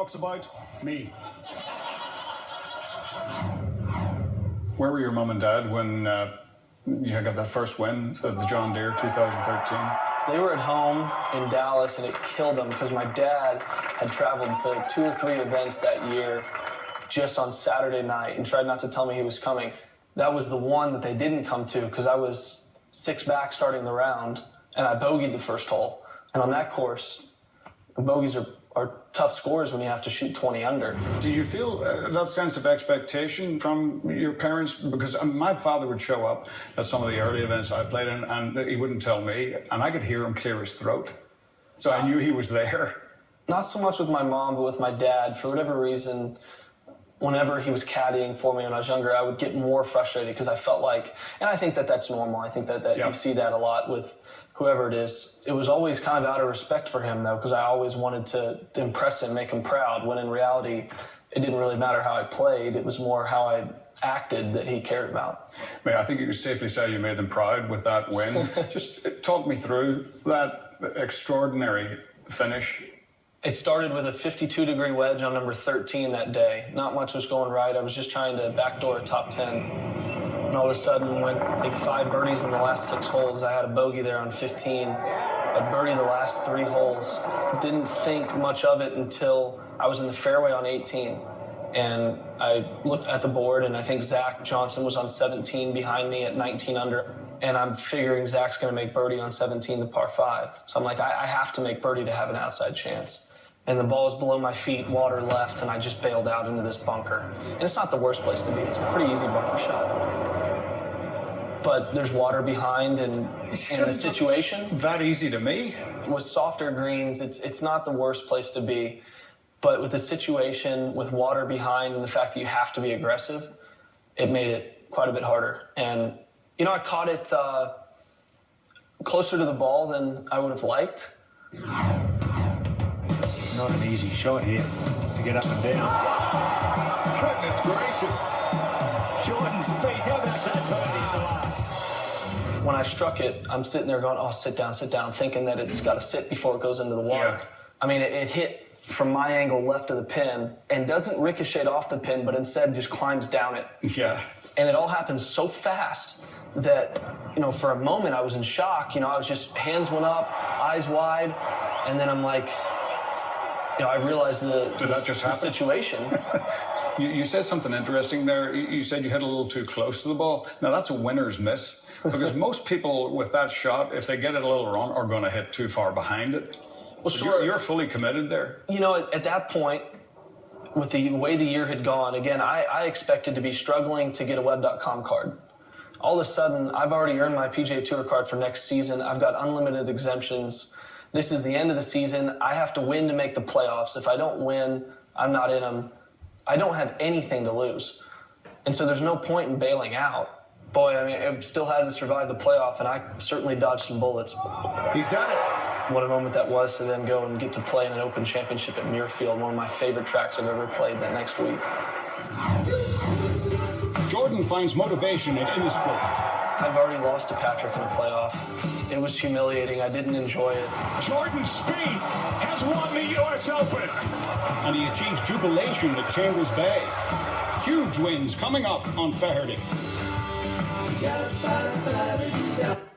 talks about me. Where were your mum and dad when you got that first win at the John Deere 2013? They were at home in Dallas, and it killed them because my dad had traveled to 2 or 3 events that year just on Saturday night and tried not to tell me he was coming. That was the one that they didn't come to because I was 6 back starting the round, and I bogeyed the first hole. And on that course, bogeys are tough scores when you have to shoot 20 under. Did you feel that sense of expectation from your parents? Because my father would show up at some of the early events I played in, and he wouldn't tell me, and I could hear him clear his throat. So I knew he was there. Not so much with my mom, but with my dad. For whatever reason, whenever he was caddying for me when I was younger, I would get more frustrated because I felt like, and I think that that's normal. I think that you see that a lot with whoever it is. It was always kind of out of respect for him, though, because I always wanted to impress him, make him proud, when in reality, it didn't really matter how I played. It was more how I acted that he cared about. I think you could safely say you made them proud with that win. Just talk me through that extraordinary finish. It started with a 52-degree wedge on number 13 that day. Not much was going right. I was just trying to backdoor a top 10. And all of a sudden, went like 5 birdies in the last 6 holes. I had a bogey there on 15. I birdied the last 3 holes. Didn't think much of it until I was in the fairway on 18. And I looked at the board, and I think Zach Johnson was on 17 behind me at 19 under. And I'm figuring Zach's going to make birdie on 17, the par 5. So I'm like, I have to make birdie to have an outside chance. And the ball was below my feet, water left, and I just bailed out into this bunker. And it's not the worst place to be. It's a pretty easy bunker shot. But there's water behind, and in the situation... That easy to me? With softer greens, it's not the worst place to be. But with the situation, with water behind, and the fact that you have to be aggressive, it made it quite a bit harder. And, I caught it closer to the ball than I would have liked. Not an easy shot here to get up and down. Goodness gracious. Jordan Speith, how about that birdie in the last? When I struck it, I'm sitting there going, oh, sit down, thinking that it's got to sit before it goes into the water. Yeah. I mean, it hit from my angle left of the pin and doesn't ricochet off the pin, but instead just climbs down it. Yeah. And it all happens so fast that, for a moment I was in shock. I was just, hands went up, eyes wide, and then I'm like, I realized the situation. You said something interesting there. You said you hit a little too close to the ball. Now, that's a winner's miss, because most people with that shot, if they get it a little wrong, are going to hit too far behind it. Well, sure. You're fully committed there. At that point, with the way the year had gone, again, I expected to be struggling to get a web.com card. All of a sudden, I've already earned my PGA Tour card for next season. I've got unlimited exemptions. This is the end of the season. I have to win to make the playoffs. If I don't win, I'm not in them. I don't have anything to lose. And so there's no point in bailing out. Boy, I still had to survive the playoff, and I certainly dodged some bullets. He's done it. What a moment that was to then go and get to play in an Open Championship at Muirfield, one of my favorite tracks I've ever played that next week. Jordan finds motivation at Innisbrook. I've already lost to Patrick in a playoff. It was humiliating. I didn't enjoy it. Jordan Speith has won the U.S. Open. And he achieves jubilation at Chambers Bay. Huge wins coming up on Faherty.